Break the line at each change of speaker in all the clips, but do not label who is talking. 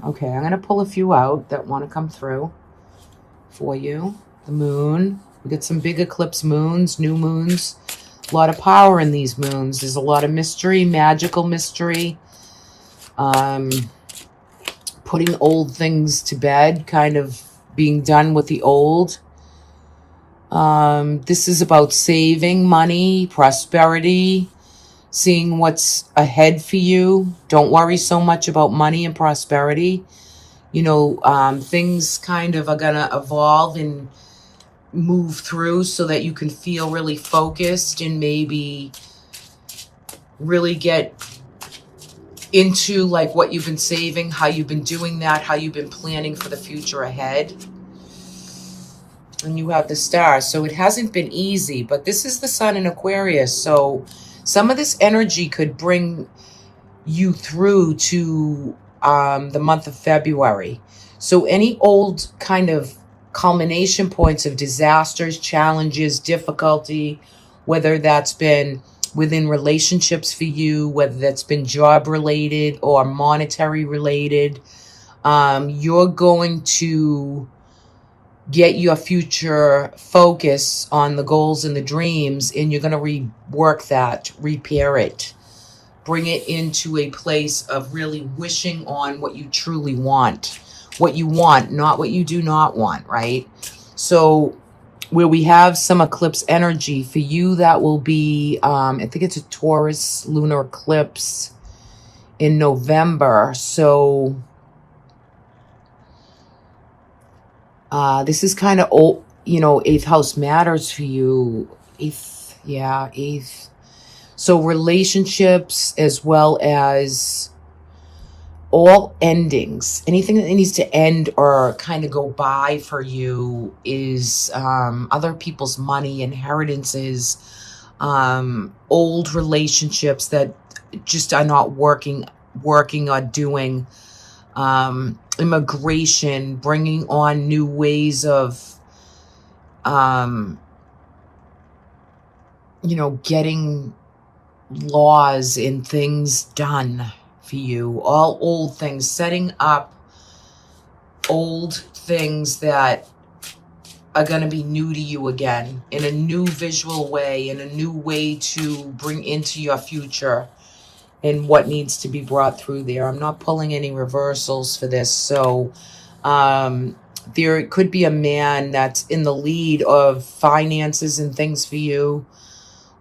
Okay, I'm going to pull a few out that want to come through for you. The moon. We get some big eclipse moons, new moons. A lot of power in these moons. There's a lot of mystery, magical mystery. Putting old things to bed, kind of being done with the old. This is about saving money, prosperity, seeing what's ahead for you. Don't worry so much about money and prosperity. You know, things kind of are going to evolve and move through so that you can feel really focused and maybe really get into like what you've been saving, how you've been doing that, how you've been planning for the future ahead. And you have the star. So it hasn't been easy, but this is the sun in Aquarius. So some of this energy could bring you through to the month of February. So any old kind of culmination points of disasters, challenges, difficulty, whether that's been within relationships for you, whether that's been job related or monetary related, you're going to get your future focus on the goals and the dreams, and you're going to rework that, repair it, bring it into a place of really wishing on what you truly want, what you want, not what you do not want, right? So where we have some eclipse energy for you, that will be, I think it's a Taurus lunar eclipse in November. So this is kind of old, you know, 8th house matters for you. 8th, yeah, 8th. So relationships as well as all endings, anything that needs to end or kind of go by for you is other people's money, inheritances, old relationships that just are not working or doing, immigration, bringing on new ways of, you know, getting laws and things done for you, all old things, setting up old things that are going to be new to you again in a new visual way, in a new way to bring into your future and what needs to be brought through there. I'm not pulling any reversals for this. So there could be a man that's in the lead of finances and things for you,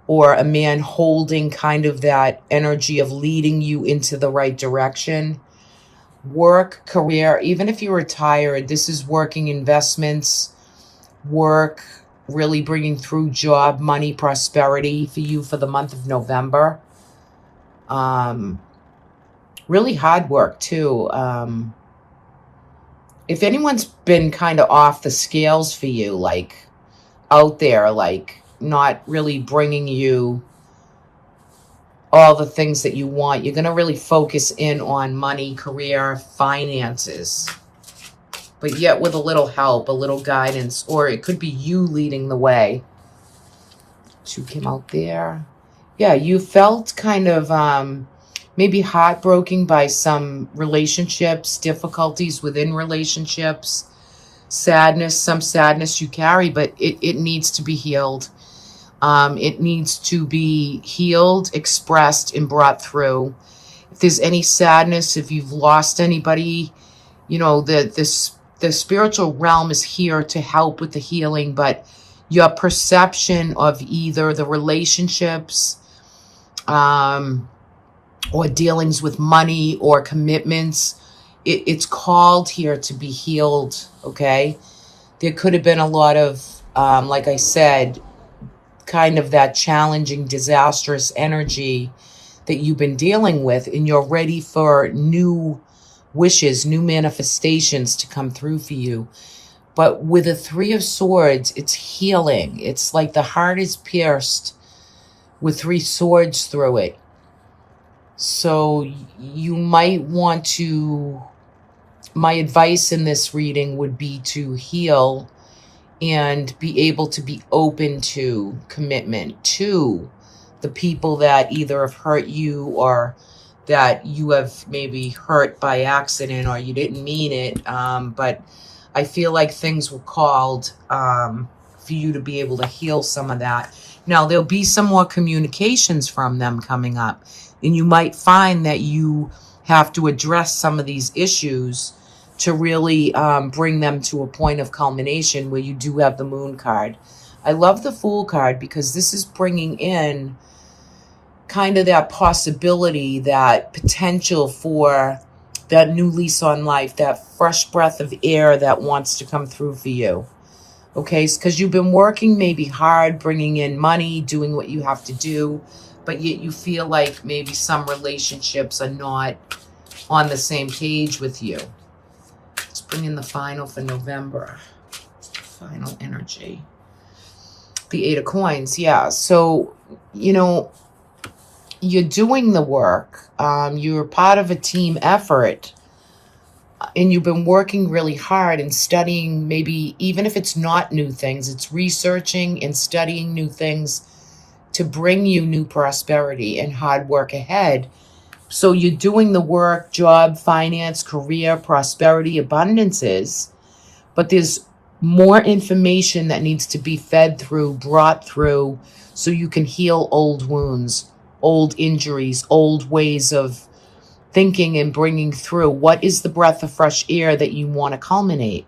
or a man holding kind of that energy of leading you into the right direction. Work, career, even if you're retired, this is working investments, work, really bringing through job, money, prosperity for you for the month of November. Really hard work too. If anyone's been kind of off the scales for you, like out there, like not really bringing you all the things that you want, you're going to really focus in on money, career, finances, but yet with a little help, a little guidance, or it could be you leading the way. 2 came out there. Yeah, you felt kind of maybe heartbroken by some relationships, difficulties within relationships, sadness, some sadness you carry, but it needs to be healed. It needs to be healed, expressed, and brought through. If there's any sadness, if you've lost anybody, you know, the spiritual realm is here to help with the healing, but your perception of either the relationships, or dealings with money or commitments, it's called here to be healed, okay? There could have been a lot of, like I said, kind of that challenging, disastrous energy that you've been dealing with, and you're ready for new wishes, new manifestations to come through for you. But with the 3 of Swords, it's healing. It's like the heart is pierced with 3 swords through it. So you might want to, my advice in this reading would be to heal and be able to be open to commitment to the people that either have hurt you or that you have maybe hurt by accident or you didn't mean it. But I feel like things were called for you to be able to heal some of that. Now, there'll be some more communications from them coming up, and you might find that you have to address some of these issues to really bring them to a point of culmination where you do have the Moon card. I love the Fool card because this is bringing in kind of that possibility, that potential for that new lease on life, that fresh breath of air that wants to come through for you. Okay, because you've been working maybe hard, bringing in money, doing what you have to do, but yet you feel like maybe some relationships are not on the same page with you. Let's bring in the final for November. Final energy. The Eight of Coins, yeah. So, you know, you're doing the work. You're part of a team effort. And you've been working really hard and studying, maybe even if it's not new things, it's researching and studying new things to bring you new prosperity and hard work ahead. So you're doing the work, job, finance, career, prosperity, abundances, but there's more information that needs to be fed through, brought through, so you can heal old wounds, old injuries, old ways of thinking and bringing through. What is the breath of fresh air that you want to culminate?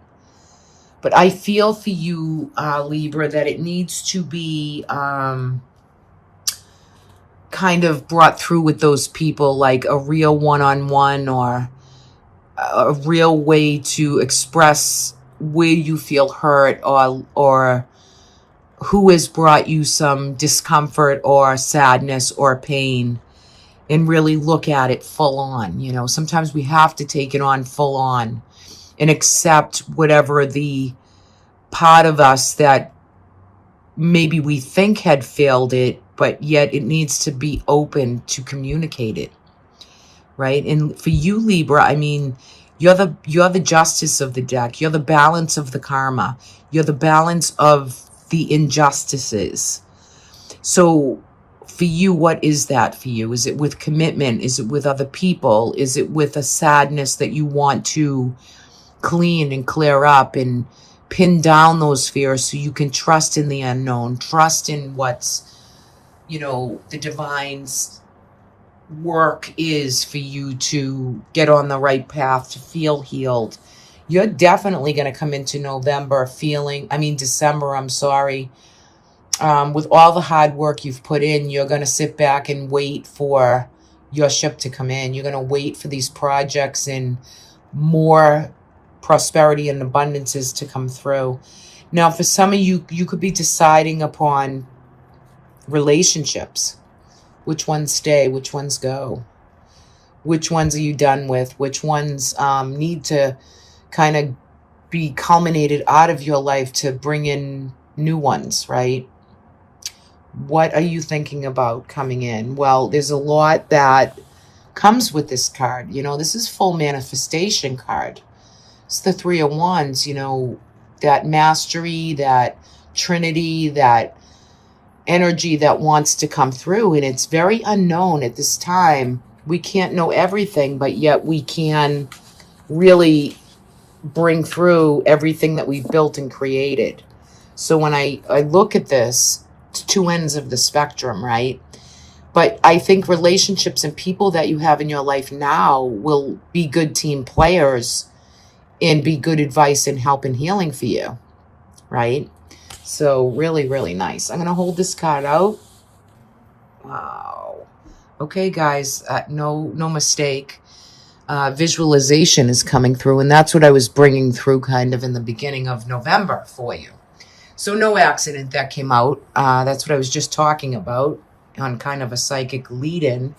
But I feel for you, Libra, that it needs to be kind of brought through with those people, like a real one-on-one or a real way to express where you feel hurt, or who has brought you some discomfort or sadness or pain, and really look at it full on. You know, sometimes we have to take it on full on and accept whatever the part of us that maybe we think had failed it, but yet it needs to be open to communicate it, right? And for you, Libra, I mean, you're the justice of the deck. You're the balance of the karma. You're the balance of the injustices. So for you, what is that for you? Is it with commitment? Is it with other people? Is it with a sadness that you want to clean and clear up and pin down those fears so you can trust in the unknown, trust in what's, you know, the divine's work is for you to get on the right path, to feel healed. You're definitely going to come into December, I'm sorry. With all the hard work you've put in, you're going to sit back and wait for your ship to come in. You're going to wait for these projects and more prosperity and abundances to come through. Now, for some of you, you could be deciding upon relationships. Which ones stay? Which ones go? Which ones are you done with? Which ones need to kind of be culminated out of your life to bring in new ones, right? What are you thinking about coming in? Well, there's a lot that comes with this card. You know, this is full manifestation card. It's the Three of Wands, you know, that mastery, that trinity, that energy that wants to come through. And it's very unknown at this time. We can't know everything, but yet we can really bring through everything that we've built and created. So when I look at this, it's two ends of the spectrum, right? But I think relationships and people that you have in your life now will be good team players and be good advice and help and healing for you, right? So really, really nice. I'm going to hold this card out. Wow. Okay, guys, no mistake. Visualization is coming through, and that's what I was bringing through kind of in the beginning of November for you. So no accident that came out. That's what I was just talking about on kind of a psychic lead-in.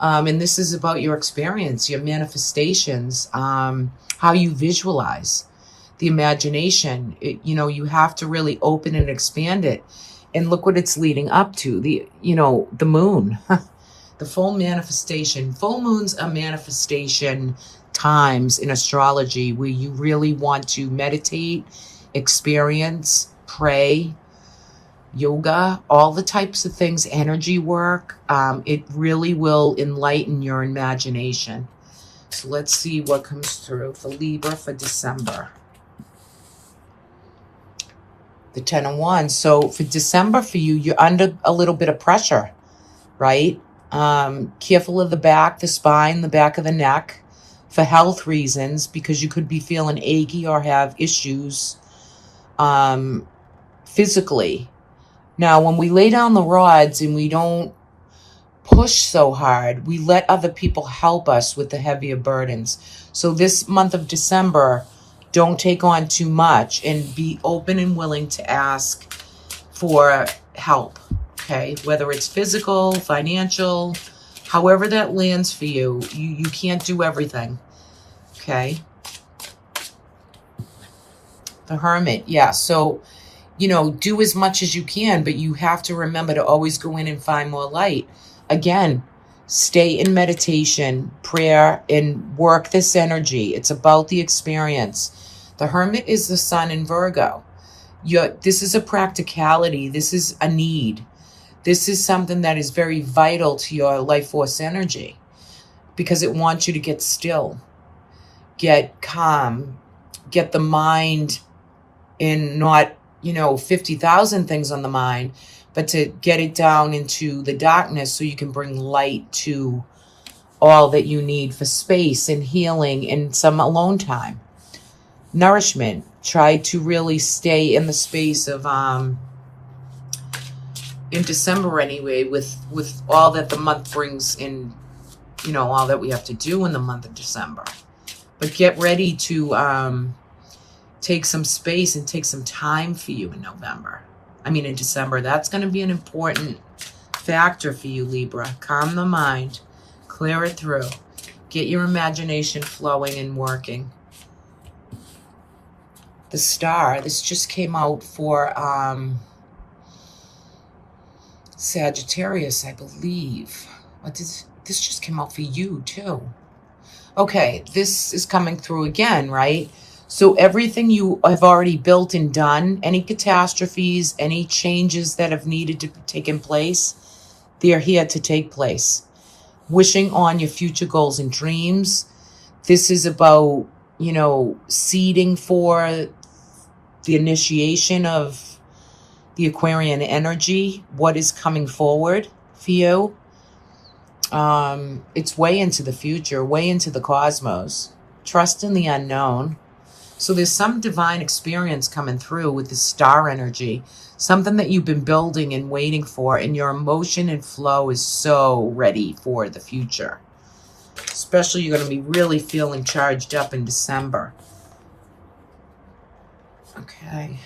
And this is about your experience, your manifestations, how you visualize. The imagination, you know, you have to really open and expand it. And look what it's leading up to, the moon, the full manifestation. Full moons are manifestation times in astrology where you really want to meditate, experience, pray, yoga, all the types of things, energy work. It really will enlighten your imagination. So let's see what comes through for Libra for December. The 10 of Wands. So for December for you, you're under a little bit of pressure, right? Careful of the back, the spine, the back of the neck for health reasons, because you could be feeling achy or have issues physically. Now, when we lay down the rods and we don't push so hard, we let other people help us with the heavier burdens. So this month of December, don't take on too much and be open and willing to ask for help, okay? Whether it's physical, financial, however that lands for you, you can't do everything, okay? The Hermit, yeah, so, you know, do as much as you can, but you have to remember to always go in and find more light. Again, stay in meditation, prayer, and work this energy. It's about the experience. The Hermit is the sun in Virgo. This is a practicality. This is a need. This is something that is very vital to your life force energy, because it wants you to get still, get calm, get the mind in not, 50,000 things on the mind, but to get it down into the darkness so you can bring light to all that you need for space and healing and some alone time. Nourishment. Try to really stay in the space of, in December anyway, with all that the month brings in, all that we have to do in the month of December. But get ready to take some space and take some time for you in December. That's going to be an important factor for you, Libra. Calm the mind, clear it through, get your imagination flowing and working. The Star, this just came out for Sagittarius, I believe. This just came out for you too. Okay, this is coming through again, right? So everything you have already built and done, any catastrophes, any changes that have needed to take in place, they are here to take place. Wishing on your future goals and dreams. This is about, seeding for the initiation of the Aquarian energy, what is coming forward for you. It's way into the future, way into the cosmos. Trust in the unknown. So there's some divine experience coming through with the star energy, something that you've been building and waiting for, and your emotion and flow is so ready for the future. Especially you're going to be really feeling charged up in December. Okay.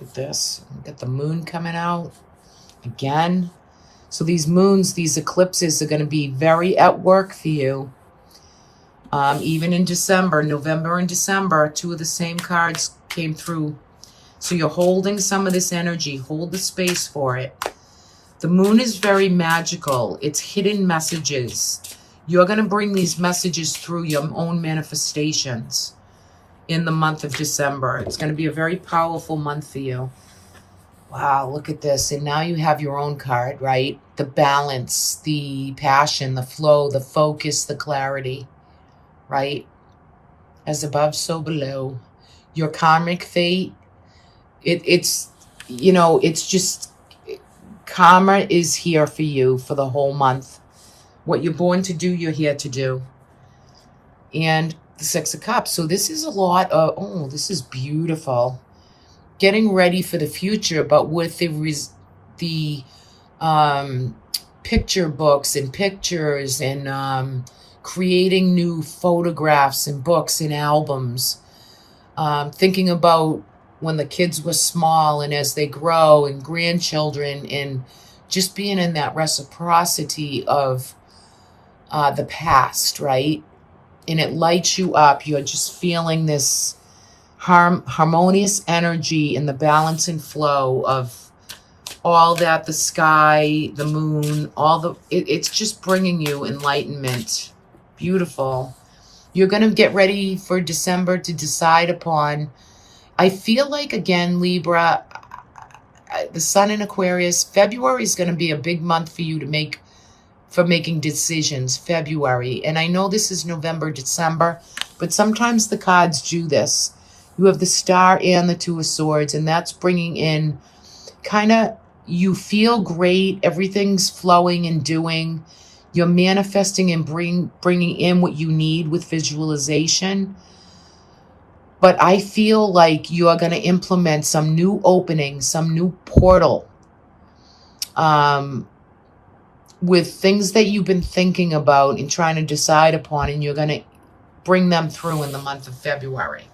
Look at this. Got the moon coming out again. So these moons, these eclipses are going to be very at work for you. Even in December, November and December, two of the same cards came through. So you're holding some of this energy. Hold the space for it. The moon is very magical. It's hidden messages. You're going to bring these messages through your own manifestations in the month of December. It's going to be a very powerful month for you. Wow, look at this. And now you have your own card, right? The balance, the passion, the flow, the focus, the clarity, right? As above, so below. Your karmic fate, it's just, karma is here for you for the whole month. What you're born to do, you're here to do. And the Six of Cups. So this is a lot of, this is beautiful. Getting ready for the future, but with the picture books and pictures and creating new photographs and books and albums. Thinking about when the kids were small and as they grow and grandchildren, and just being in that reciprocity of the past, right? And it lights you up. You're just feeling this harmonious energy and the balance and flow of all that, the sky, the moon, it's just bringing you enlightenment. Beautiful. You're going to get ready for December to decide upon, I feel like, again, Libra, the sun in Aquarius, February is going to be a big month for you for making decisions, February. And I know this is November, December, but sometimes the cards do this. You have the Star and the Two of Swords, and that's bringing in kind of, you feel great, everything's flowing and doing. You're manifesting and bringing in what you need with visualization. But I feel like you are going to implement some new opening, some new portal with things that you've been thinking about and trying to decide upon, and you're going to bring them through in the month of February.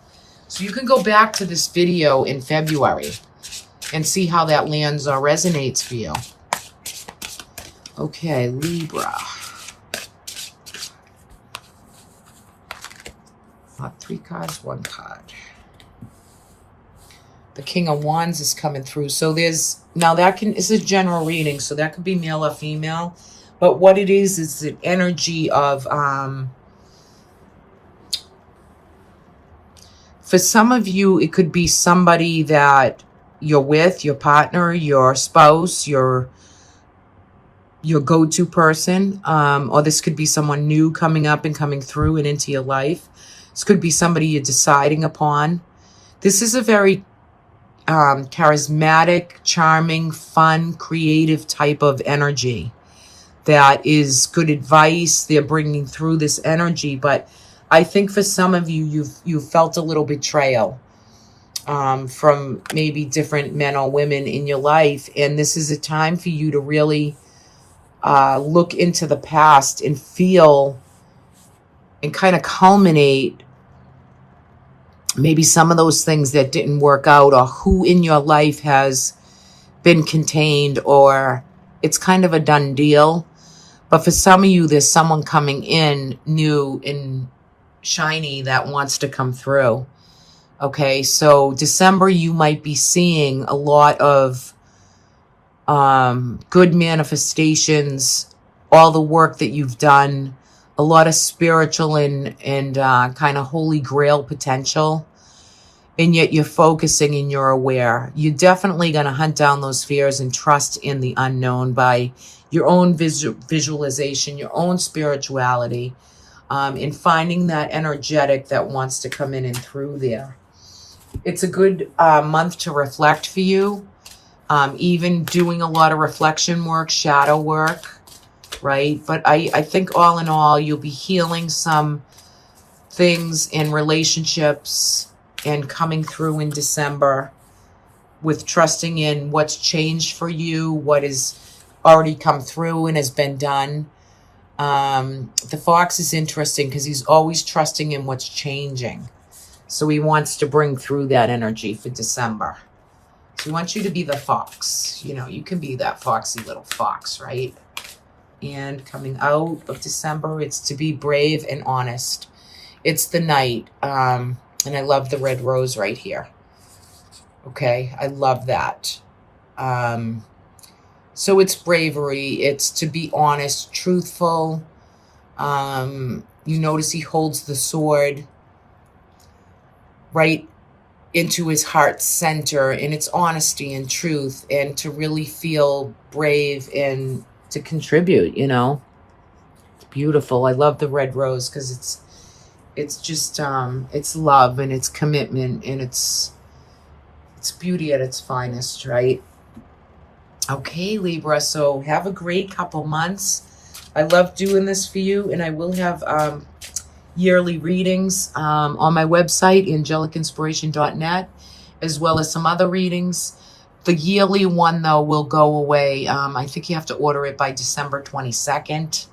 So you can go back to this video in February and see how that lands or resonates for you. Okay, Libra. Not 3 cards, 1 card. The King of Wands is coming through. So there's, now that it's a general reading, so that could be male or female. But what it is an energy of, for some of you, it could be somebody that you're with, your partner, your spouse, your go-to person, or this could be someone new coming up and coming through and into your life. This could be somebody you're deciding upon. This is a very charismatic, charming, fun, creative type of energy that is good advice. They're bringing through this energy, but I think for some of you, you've felt a little betrayal from maybe different men or women in your life, and this is a time for you to really look into the past and feel and kind of culminate maybe some of those things that didn't work out, or who in your life has been contained, or it's kind of a done deal. But for some of you, there's someone coming in new and shiny that wants to come through. Okay, so December, you might be seeing a lot of good manifestations, all the work that you've done, a lot of spiritual and kind of holy grail potential, and yet you're focusing and you're aware. You're definitely going to hunt down those fears and trust in the unknown by your own visualization, your own spirituality, and finding that energetic that wants to come in and through there. It's a good month to reflect for you, even doing a lot of reflection work, shadow work, right? But I think all in all, you'll be healing some things in relationships and coming through in December with trusting in what's changed for you, what has already come through and has been done. The Fox is interesting because he's always trusting in what's changing. So he wants to bring through that energy for December. So he wants you to be the fox. You know, you can be that foxy little fox, right? And coming out of December, it's to be brave and honest. It's the Knight. And I love the red rose right here. Okay, I love that. So it's bravery. It's to be honest, truthful. You notice he holds the sword right into his heart's center, and it's honesty and truth, and to really feel brave and to contribute, you know. It's beautiful. I love the red rose because it's just it's love and it's commitment and it's beauty at its finest, right? Okay, Libra, so have a great couple months. I love doing this for you, and I will have yearly readings on my website, angelicinspiration.net, as well as some other readings. The yearly one, though, will go away. I think you have to order it by December 22nd.